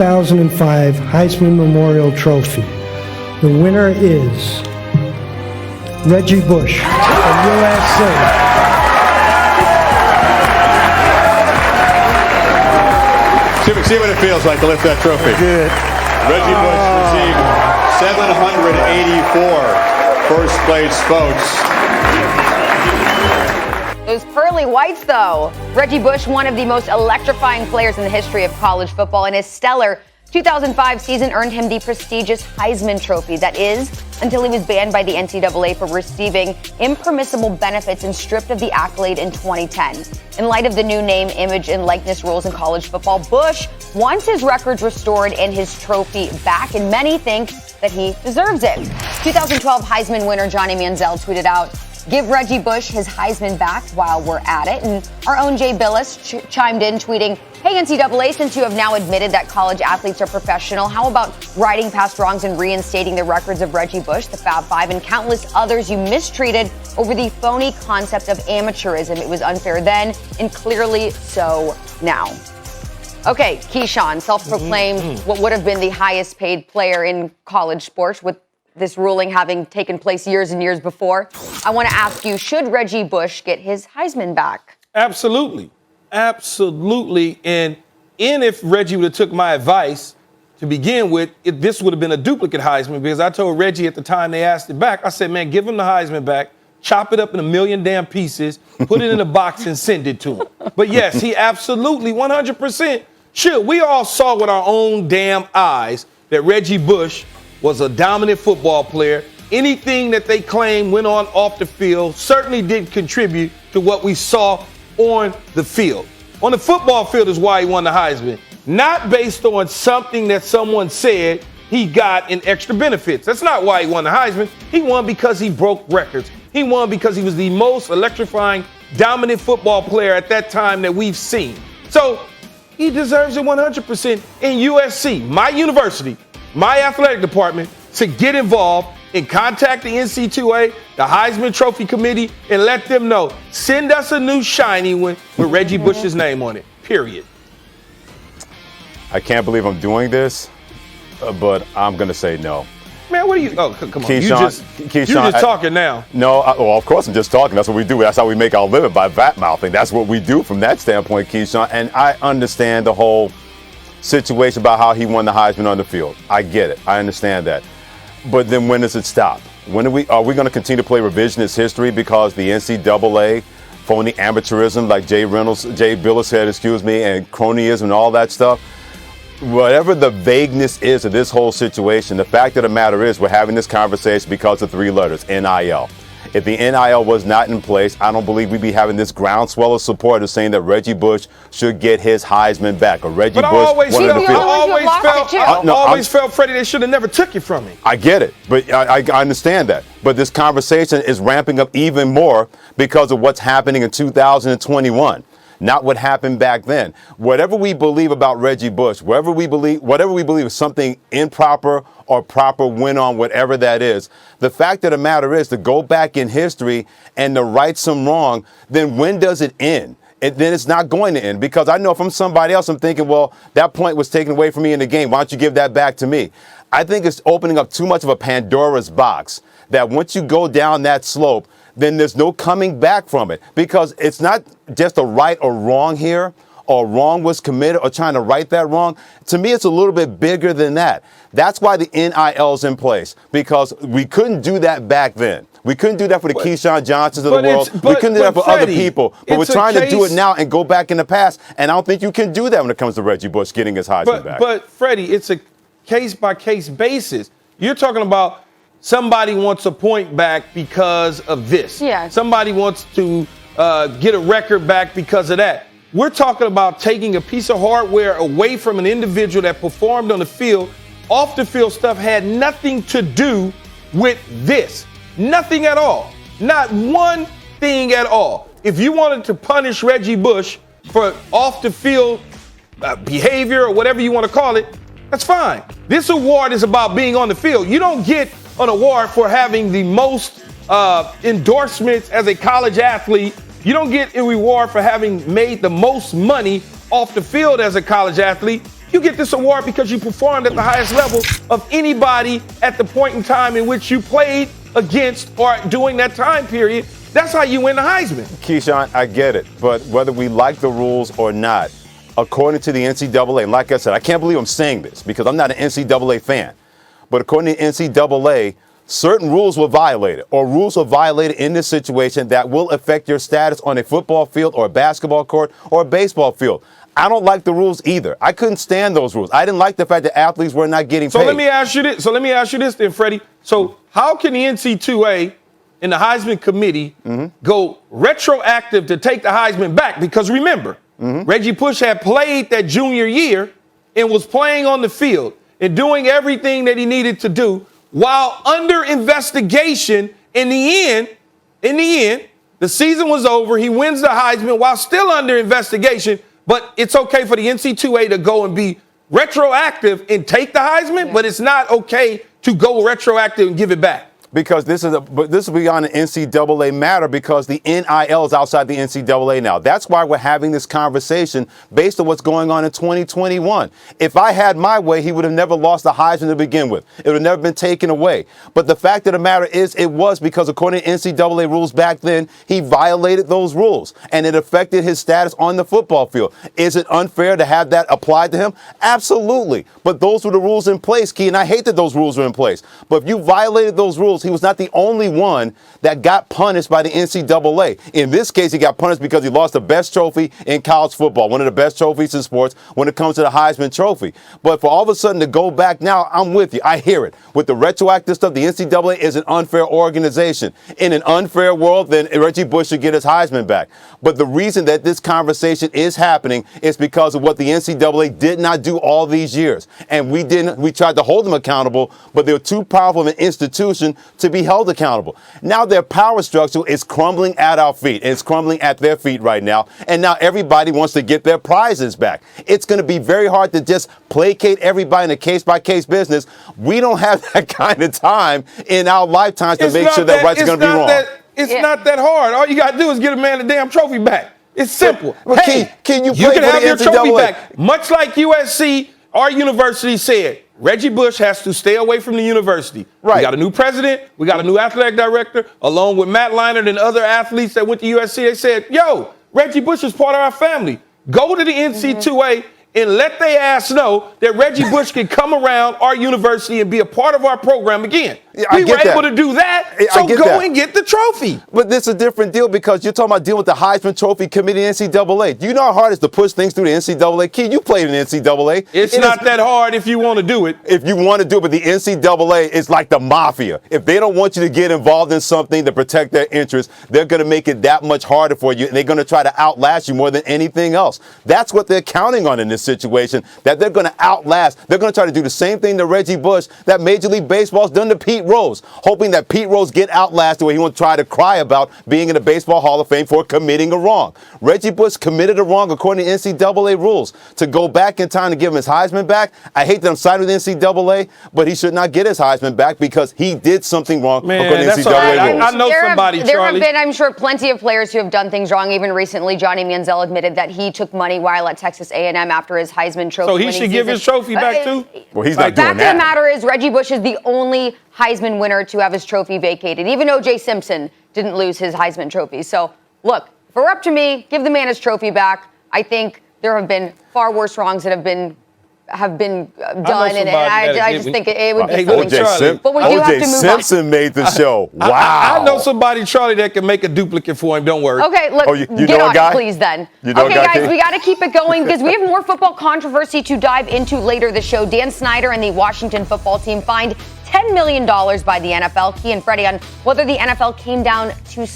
2005 Heisman Memorial Trophy. The winner is Reggie Bush from USA. See what it feels like to lift that trophy. Good. Reggie Bush received 784 first place votes. Those pearly whites, though. Reggie Bush, one of the most electrifying players in the history of college football, and his stellar 2005 season earned him the prestigious Heisman Trophy. That is, until he was banned by the NCAA for receiving impermissible benefits and stripped of the accolade in 2010. In light of the new name, image, and likeness rules in college football, Bush wants his records restored and his trophy back, and many think that he deserves it. 2012 Heisman winner Johnny Manziel tweeted out, "Give Reggie Bush his Heisman back while we're at it." And our own Jay Billis chimed in tweeting, "Hey NCAA, since you have now admitted that college athletes are professional, how about riding past wrongs and reinstating the records of Reggie Bush, the Fab Five, and countless others you mistreated over the phony concept of amateurism? It was unfair then and clearly so now." Okay, Keyshawn, self-proclaimed what would have been the highest paid player in college sports, with this ruling having taken place years and years before. I want to ask you, should Reggie Bush get his Heisman back? Absolutely. Absolutely. And if Reggie would have took my advice to begin with, this would have been a duplicate Heisman, because I told Reggie at the time they asked it back, I said, man, give him the Heisman back, chop it up in a million damn pieces, put it in a box and send it to him. But yes, he absolutely 100% should. We all saw with our own damn eyes that Reggie Bush was a dominant football player. Anything that they claimed went on off the field certainly did contribute to what we saw on the field. On the football field is why he won the Heisman, not based on something that someone said he got in extra benefits. That's not why he won the Heisman. He won because he broke records. He won because he was the most electrifying, dominant football player at that time that we've seen. So he deserves it 100%. In USC, my university, my athletic department, to get involved and contact the NC2A, the Heisman Trophy Committee, and let them know, send us a new shiny one with Reggie Bush's name on it, period. I can't believe I'm doing this, but I'm going to say no. Man, what are you? Oh, come on. Keyshawn, you're just talking now. No, well, of course I'm just talking. That's what we do. That's how we make our living, by vat-mouthing. That's what we do from that standpoint, Keyshawn. And I understand the whole situation about how he won the Heisman on the field. I get it. I understand that. But then when does it stop? When are we going to continue to play revisionist history because the NCAA, phony amateurism, like Jay Billis said, and cronyism and all that stuff? Whatever the vagueness is of this whole situation, the fact of the matter is we're having this conversation because of three letters, NIL. If the NIL was not in place, I don't believe we'd be having this groundswell of supporters saying that Reggie Bush should get his Heisman back. Or Reggie Bush wanted to I always felt, Freddie, they should have never took it from me. I get it, but I understand that. But this conversation is ramping up even more because of what's happening in 2021. Not what happened back then. Whatever we believe about Reggie Bush, whatever we believe is something improper or proper went on, whatever that is. The fact of the matter is to go back in history and to right some wrong, then when does it end? Then it's not going to end, because I know if I'm somebody else, I'm thinking, well, that point was taken away from me in the game. Why don't you give that back to me? I think it's opening up too much of a Pandora's box that once you go down that slope, then there's no coming back from it, because it's not just a right or wrong here, or wrong was committed, or trying to right that wrong. To me, it's a little bit bigger than that. That's why the NIL's in place, because we couldn't do that back then. We couldn't do that for the Keyshawn Johnsons of the world. We couldn't do that for other people. But we're trying to do it now and go back in the past, and I don't think you can do that when it comes to Reggie Bush getting his Heisman back. But, Freddie, it's a case-by-case basis. You're talking about somebody wants a point back because of this. Yeah. Somebody wants to get a record back because of that. We're talking about taking a piece of hardware away from an individual that performed on the field. Off the field stuff had nothing to do with this. Nothing at all. Not one thing at all. If you wanted to punish Reggie Bush for off the field behavior or whatever you want to call it, that's fine. This award is about being on the field. You don't get an award for having the most endorsements as a college athlete. You don't get a reward for having made the most money off the field as a college athlete. You get this award because you performed at the highest level of anybody at the point in time in which you played against or during that time period. That's how you win the Heisman. Keyshawn, I get it. But whether we like the rules or not, according to the NCAA, and like I said, I can't believe I'm saying this because I'm not an NCAA fan. But according to NCAA, certain rules were violated, or rules were violated in this situation that will affect your status on a football field or a basketball court or a baseball field. I don't like the rules either. I couldn't stand those rules. I didn't like the fact that athletes were not getting paid. So let me ask you this then, Freddie. So how can the NC2A and the Heisman Committee go retroactive to take the Heisman back? Because remember, Reggie Bush had played that junior year and was playing on the field and doing everything that he needed to do while under investigation. In the end, the season was over. He wins the Heisman while still under investigation. But it's okay for the NC2A to go and be retroactive and take the Heisman, but it's not okay to go retroactive and give it back. Because this is beyond an NCAA matter because the NIL is outside the NCAA now. That's why we're having this conversation based on what's going on in 2021. If I had my way, he would have never lost the Heisman to begin with. It would have never been taken away. But the fact of the matter is it was because according to NCAA rules back then, he violated those rules and it affected his status on the football field. Is it unfair to have that applied to him? Absolutely. But those were the rules in place, Key, and I hate that those rules were in place. But if you violated those rules, he was not the only one that got punished by the NCAA. In this case, he got punished because he lost the best trophy in college football, one of the best trophies in sports when it comes to the Heisman Trophy. But for all of a sudden to go back now, I'm with you. I hear it. With the retroactive stuff, the NCAA is an unfair organization. In an unfair world, then Reggie Bush should get his Heisman back. But the reason that this conversation is happening is because of what the NCAA did not do all these years. And we tried to hold them accountable, but they were too powerful of an institution to be held accountable. Now their power structure is crumbling at our feet. It's crumbling at their feet right now. And now everybody wants to get their prizes back. It's going to be very hard to just placate everybody in a case-by-case business. We don't have that kind of time in our lifetimes to make sure that right's going to be wrong. It's not that hard. All you got to do is get a man the damn trophy back. It's simple. Well, hey, can you can have your trophy NCAA back. Much like USC, our university said, Reggie Bush has to stay away from the university. Right. We got a new president. We got a new athletic director, along with Matt Leinart and other athletes that went to USC. They said, yo, Reggie Bush is part of our family. Go to the NC2A and let their ass know that Reggie Bush can come around our university and be a part of our program again. Yeah, we were able to do that, so go and get the trophy. But this is a different deal because you're talking about dealing with the Heisman Trophy Committee and NCAA. Do you know how hard it is to push things through the NCAA? Key, you played in the NCAA. It's not that hard if you want to do it. If you want to do it, but the NCAA is like the mafia. If they don't want you to get involved in something to protect their interests, they're going to make it that much harder for you, and they're going to try to outlast you more than anything else. That's what they're counting on in this situation, that they're going to outlast. They're going to try to do the same thing to Reggie Bush that Major League Baseball's done to Pete Rose, hoping that Pete Rose get outlasted where he won't try to cry about being in the Baseball Hall of Fame for committing a wrong. Reggie Bush committed a wrong according to NCAA rules. To go back in time to give him his Heisman back, I hate that I'm siding with NCAA, but he should not get his Heisman back because he did something wrong according to NCAA rules. I know somebody, There Charlie. have been, I'm sure, plenty of players who have done things wrong. Even recently, Johnny Manziel admitted that he took money while at Texas A&M after his Heisman Trophy. So he should give his trophy back too? Well, he's not doing Fact of that. the matter is, Reggie Bush is the only Heisman winner to have his trophy vacated. Even O.J. Simpson didn't lose his Heisman trophy. So, look, if it were up to me, give the man his trophy back. I think there have been far worse wrongs that have been done, and I just think it would be Charlie. But we do have to O.J. move Simpson made the show. Wow. I know somebody, Charlie, that can make a duplicate for him. Don't worry. Okay, look, you get know a on guy? it, please, then. You know a okay, guy, guys, Kate? we got to keep it going because we have more football controversy to dive into later this show. Dan Snyder and the Washington football team fined $10 million by the NFL. Key and Freddie on whether the NFL came down to